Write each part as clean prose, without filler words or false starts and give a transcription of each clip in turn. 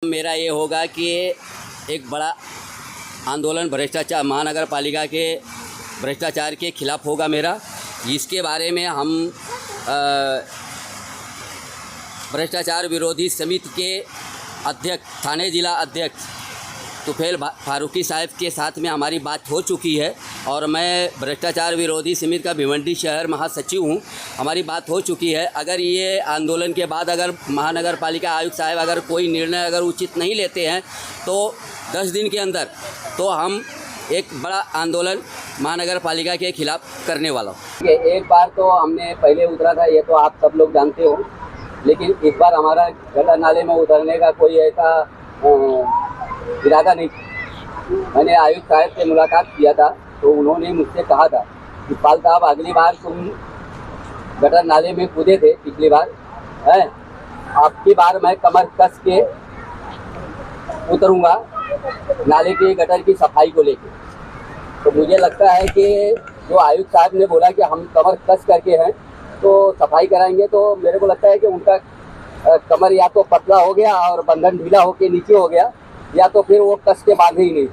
मेरा ये होगा कि एक बड़ा आंदोलन भ्रष्टाचार महानगर पालिका के भ्रष्टाचार के खिलाफ होगा मेरा। इसके बारे में हम भ्रष्टाचार विरोधी समिति के अध्यक्ष थाने जिला अध्यक्ष तुफैल फारूकी साहब के साथ में हमारी बात हो चुकी है और मैं भ्रष्टाचार विरोधी समिति का भिवंडी शहर महासचिव हूँ। हमारी बात हो चुकी है। अगर ये आंदोलन के बाद अगर महानगर पालिका आयुक्त साहब अगर कोई निर्णय अगर उचित नहीं लेते हैं तो 10 दिन के अंदर तो हम एक बड़ा आंदोलन महानगर पालिका के खिलाफ करने वाला हूँ। एक बार तो हमने पहले उतरा था, ये तो आप सब लोग जानते हो, लेकिन इस बार हमारा गटर नाले में उतरने का कोई ऐसा इरादा नहीं। मैंने आयुक्त साहब से मुलाकात किया था तो उन्होंने मुझसे कहा था कि पाल साहब अगली बार तुम गटर नाले में कूदे थे पिछली बार है, आपकी बार मैं कमर कस के उतरूंगा नाले की गटर की सफाई को लेकर। तो मुझे लगता है कि जो आयुक्त साहब ने बोला कि हम कमर कस करके हैं तो सफाई कराएंगे, तो मेरे को लगता है कि उनका कमर या तो पतला हो गया और बंधन ढीला होके नीचे हो गया, या तो फिर वो कस के बांधे ही नहीं।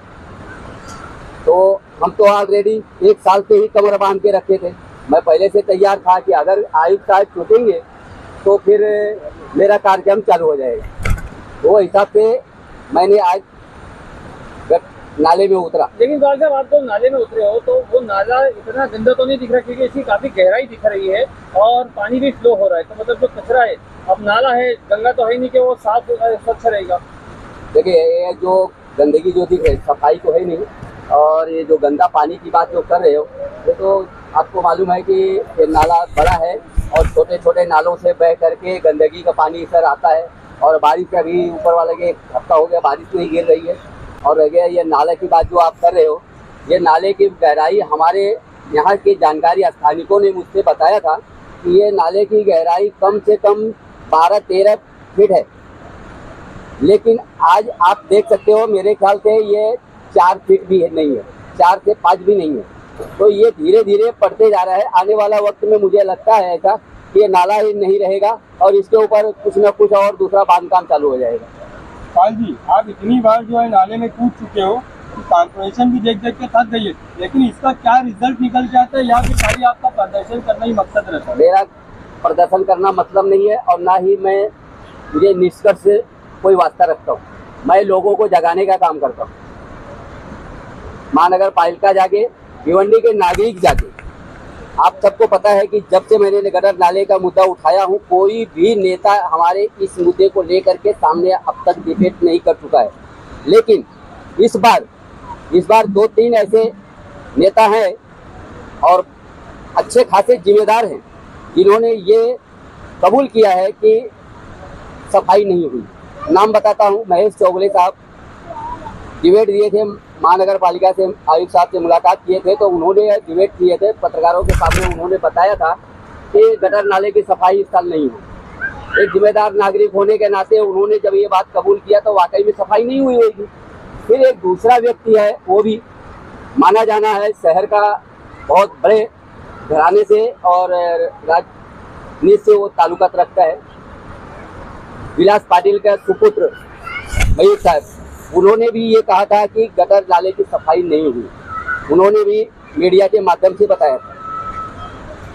तो हम तो ऑलरेडी 1 साल से ही कमर बांध के रखे थे। मैं पहले से तैयार था कि अगर आयुक्त साहब छूटेंगे तो फिर मेरा कार्यक्रम चालू हो जाएगा। वो हिसाब से मैंने आज नाले में उतरा। लेकिन बाल साहब आप तो नाले में उतरे हो तो वो नाला इतना गंदा तो नहीं दिख रहा, क्योंकि इसकी काफी गहराई दिख रही है और पानी भी फ्लो हो रहा है। तो मतलब जो कचरा है, अब नाला है, गंगा तो है नहीं कि वो साफ स्वच्छ रहेगा। देखिए ये जो गंदगी जो दिख रही सफाई तो है नहीं, और ये जो गंदा पानी की बात जो कर रहे हो ये तो आपको मालूम है कि ये नाला बड़ा है और छोटे छोटे नालों से बह करके गंदगी का पानी इधर आता है। और बारिश का भी ऊपर वाले के हफ्ता हो गया बारिश नहीं गिर रही है। और रह गया ये नाले की बात जो आप कर रहे हो, ये नाले की गहराई हमारे यहाँ के जानकारी स्थानिकों ने मुझसे बताया था कि ये नाले की गहराई कम से कम 12-13 फीट है, लेकिन आज आप देख सकते हो मेरे ख्याल से ये 4 फीट भी नहीं है, 4 से 5 भी नहीं है। तो ये धीरे धीरे बढ़ते जा रहा है। आने वाला वक्त में मुझे लगता है ऐसा कि ये नाला ही नहीं रहेगा और इसके ऊपर कुछ न कुछ और दूसरा बांधकाम चालू हो जाएगा। पाल जी, आप इतनी बार जो है नाले में कूद चुके हो, कॉर्पोरेशन भी देख देख के थक गई है, लेकिन इसका क्या रिजल्ट निकल के आता है या फिर खाली आपका प्रदर्शन करना ही मकसद रहता है? मेरा प्रदर्शन करना मतलब नहीं है और ना ही मैं मुझे निष्कर्ष से कोई वास्ता रखता हूँ। मैं लोगों को जगाने का काम करता हूँ। महानगर पालिका जाके, भिवंडी के नागरिक जाके, आप सबको पता है कि जब से मैंने गटर नाले का मुद्दा उठाया हूँ, कोई भी नेता हमारे इस मुद्दे को लेकर के सामने अब तक डिबेट नहीं कर चुका है। लेकिन इस बार 2-3 ऐसे नेता हैं और अच्छे खासे जिम्मेदार हैं जिन्होंने ये कबूल किया है कि सफाई नहीं हुई। नाम बताता हूँ, महेश चौगले साहब डिबेट दिए थे महानगर पालिका से, आयुक्त साहब से मुलाकात किए थे तो उन्होंने डिबेट किए थे पत्रकारों के सामने। उन्होंने बताया था कि गटर नाले की सफाई इस साल नहीं हुई। एक जिम्मेदार नागरिक होने के नाते उन्होंने जब ये बात कबूल किया तो वाकई में सफाई नहीं हुई होगी। फिर एक दूसरा व्यक्ति है, वो भी माना जाना है शहर का बहुत बड़े घराने से और राजनीति से वो ताल्लुकात रखता है, विलास पाटिल का सुपुत्र मयूर साहब। उन्होंने भी ये कहा था कि गटर नाले की सफाई नहीं हुई। उन्होंने भी मीडिया के माध्यम से बताया था।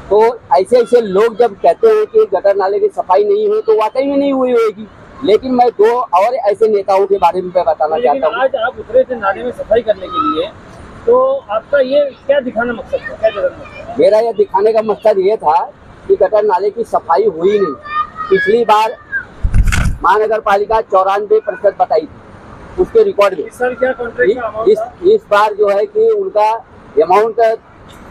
तो ऐसे लोग जब कहते हैं कि गटर नाले की सफाई नहीं हुई तो वाकई में नहीं हुई होगी। लेकिन मैं 2 और ऐसे नेताओं के बारे में बताना चाहता हूँ। आज आप उतरे थे नाले में सफाई करने के लिए, तो आपका ये क्या दिखाना मकसद था, क्या जरूरत था? मेरा यह दिखाने का मकसद ये था कि गटर नाले की सफाई हुई नहीं। पिछली बार महानगर पालिका 94% बताई थी उसके रिकॉर्ड में। इस साल क्या कॉन्ट्रैक्ट का अमाउंट था? इस बार जो है कि उनका अमाउंट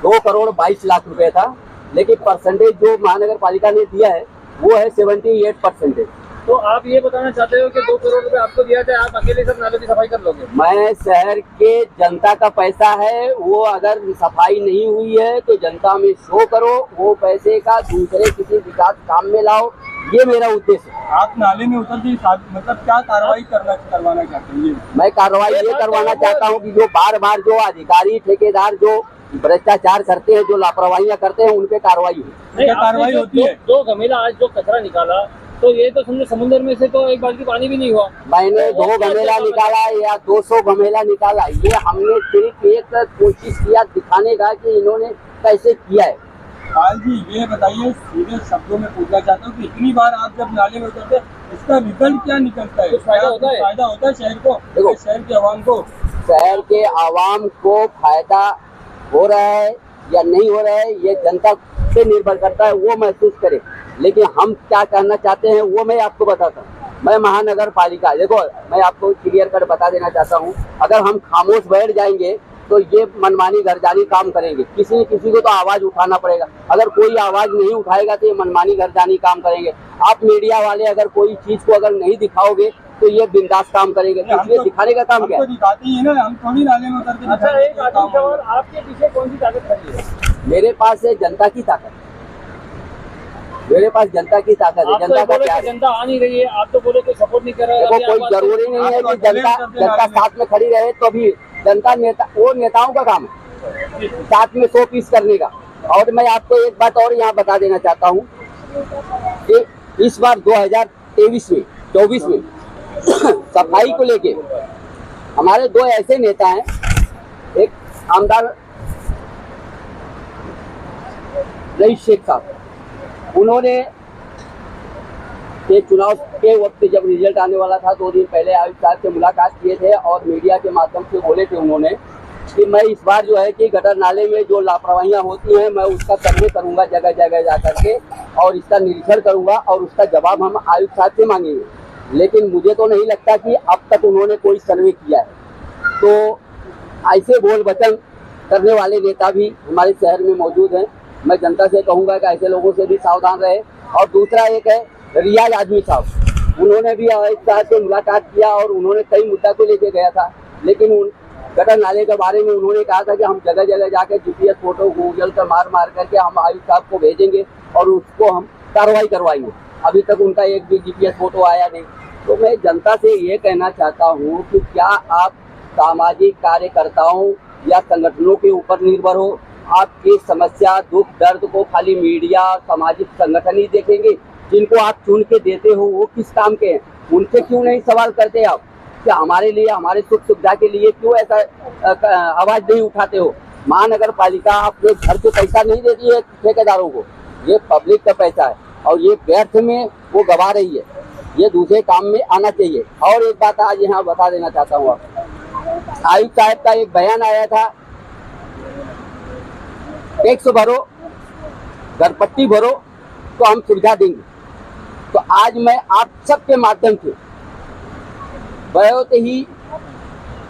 2 करोड़ 22 लाख रुपए था, लेकिन परसेंटेज जो महानगर पालिका ने दिया है वो है 78%। तो आप ये बताना चाहते हो कि 2 करोड़ रुपए आपको दिया जाए, आप अकेले सब नाले की सफाई कर लोगे? मैं शहर के जनता का पैसा है, वो अगर सफाई नहीं हुई है तो जनता में शो करो, वो पैसे का दूसरे किसी विकास काम में लाओ, ये मेरा उद्देश्य है। आप नाले में उतर के मतलब क्या कार्रवाई करवाना चाहते हैं? मैं कार्रवाई ये करवाना चाहता हूँ कि जो बार जो अधिकारी ठेकेदार जो भ्रष्टाचार करते हैं, जो लापरवाहियाँ करते हैं, उन पे कार्रवाई हो। क्या कार्रवाई होती है? जो गमेला आज जो कचरा निकाला तो ये तो समझो समुद्र में से तो एक बाल्टी पानी भी नहीं हुआ। मैंने 2 गमेला निकाला या 200 गमेला निकाला, ये हमने सिर्फ एक कोशिश किया दिखाने का कि इन्होंने कैसे किया है। पाल जी ये बताइए, सीधे शब्दों में पूछना चाहता हूँ कि इतनी बार आप जब नाले में उतरते हैं इसका रिजल्ट क्या निकलता है? कुछ फायदा होता है? फायदा होता है शहर को, देखो, शहर के आवाम को? शहर के आवाम को फायदा हो रहा है या नहीं हो रहा है ये जनता पे निर्भर करता है, वो महसूस करे। लेकिन हम क्या कहना चाहते हैं वो मैं आपको बताता हूँ। मैं महानगर पालिका, देखो मैं आपको क्लियर कर बता देना चाहता हूँ, अगर हम खामोश बैठ जाएंगे तो ये मनमानी घरजानी काम करेंगे। किसी न किसी को तो आवाज उठाना पड़ेगा, अगर कोई आवाज नहीं उठाएगा तो ये मनमानी घरजानी काम करेंगे। आप मीडिया वाले अगर कोई चीज को अगर नहीं दिखाओगे तो ये बिंदास काम करेंगे। तो इसलिए दिखाने का काम क्या है? दिखाते ही है ना, हम थोड़ी नाले में उतर के अच्छा, एक आखिरी सवाल, आपके पीछे कौन सी ताकत खड़ी है? मेरे पास है जनता की ताकत, मेरे पास जनता की ताकत है। आप तो जनता का बोले क्या कि है? जनता आ नहीं रही है, आप तो बोले कि सपोर्ट नहीं कर रहा है। देखो अभी कोई आप जरूरी नहीं है कि आप तो जनता साथ में खड़ी रहे, तो भी जनता नेता, वो नेताओं का काम है साथ में 100 पीस करने का। और मैं आपको एक बात और यहाँ बता देना चाहता हूँ कि इस बार 2023 में सफाई को लेके हमारे 2 ऐसे नेता हैं, एक आमदार रईस शेख साहब, उन्होंने ये चुनाव के वक्त जब रिजल्ट आने वाला था 2 दिन पहले आयुक्त साहब से मुलाकात किए थे और मीडिया के माध्यम से बोले थे उन्होंने कि मैं इस बार जो है कि गटर नाले में जो लापरवाहियां होती हैं मैं उसका सर्वे करूंगा जगह जगह जा करके और इसका निरीक्षण करूंगा और उसका जवाब हम आयुक्त साहब से मांगेंगे। लेकिन मुझे तो नहीं लगता कि अब तक उन्होंने कोई सर्वे किया है। तो ऐसे बोल वचन करने वाले नेता भी हमारे शहर में मौजूद हैं। मैं जनता से कहूँगा कि ऐसे लोगों से भी सावधान रहे। और दूसरा एक है रियाज आदमी साहब, उन्होंने भी आयुक्त साहब से मुलाकात किया और उन्होंने कई मुद्दा को लेके गया था, लेकिन उन गटर नाले के बारे में उन्होंने कहा था कि हम जगह जगह जाकर GPS फोटो गूगल पर मार करके हम आयुक्त साहब को भेजेंगे और उसको हम कार्रवाई करवाएंगे। अभी तक उनका एक भी GPS फोटो आया नहीं। तो मैं जनता से ये कहना चाहता हूँ कि क्या आप सामाजिक कार्यकर्ताओं या संगठनों के ऊपर निर्भर हो? आपकी समस्या दुख दर्द को खाली मीडिया सामाजिक संगठन ही देखेंगे? जिनको आप चुन के देते हो वो किस काम के हैं? उनसे क्यों नहीं सवाल करते आप कि हमारे लिए, हमारे सुख सुविधा के लिए क्यों ऐसा आवाज नहीं उठाते हो? महानगर पालिका अपने घर से पैसा नहीं देती है ठेकेदारों को, ये पब्लिक का पैसा है और ये व्यर्थ में वो गवा रही है। ये दूसरे काम में आना चाहिए। और एक बात आज यहाँ बता देना चाहता हूँ, आप आयुक्त साहब का एक बयान आया था, टैक्स भरो, घरपट्टी भरो तो हम सुविधा देंगे। तो आज मैं आप सबके माध्यम से बहुत ही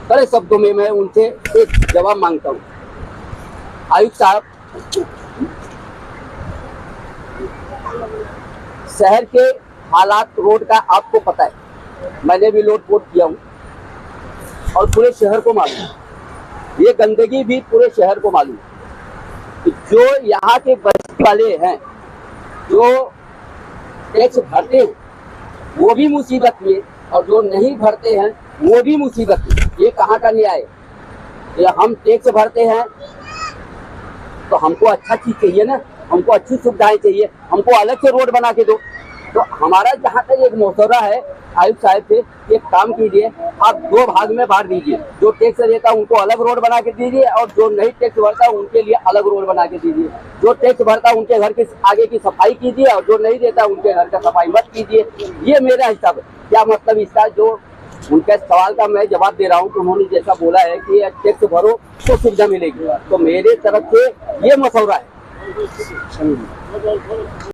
कड़े शब्दों में मैं उनसे एक जवाब मांगता हूँ। आयुक्त साहब, शहर के हालात रोड का आपको पता है, मैंने भी लोड पोट किया हूँ और पूरे शहर को मालूम है। ये गंदगी भी पूरे शहर को मालूम है। जो यहाँ के बस्ती वाले हैं जो टैक्स भरते हैं वो भी मुसीबत में, और जो नहीं भरते हैं वो भी मुसीबत में। ये कहाँ का न्याय है? ये हम टैक्स भरते हैं तो हमको अच्छा चीज चाहिए ना, हमको अच्छी सुविधाएं चाहिए, हमको अलग से रोड बना के दो। तो हमारा जहाँ तक एक मशवरा है आयुक्त साहब से, एक काम कीजिए, आप 2 भाग में बांट दीजिए। जो टैक्स देता है उनको अलग रोड बना के दीजिए और जो नहीं टैक्स भरता उनके लिए अलग रोड बना के दीजिए। जो टैक्स भरता उनके घर के आगे की सफाई कीजिए और जो नहीं देता उनके घर का सफाई मत कीजिए। ये मेरा हिसाब है। क्या मतलब इसका? जो उनके सवाल का मैं जवाब दे रहा हूँ कि उन्होंने जैसा बोला है कि टैक्स भरो तो सुविधा मिलेगी, तो मेरे तरफ से ये मशवरा है।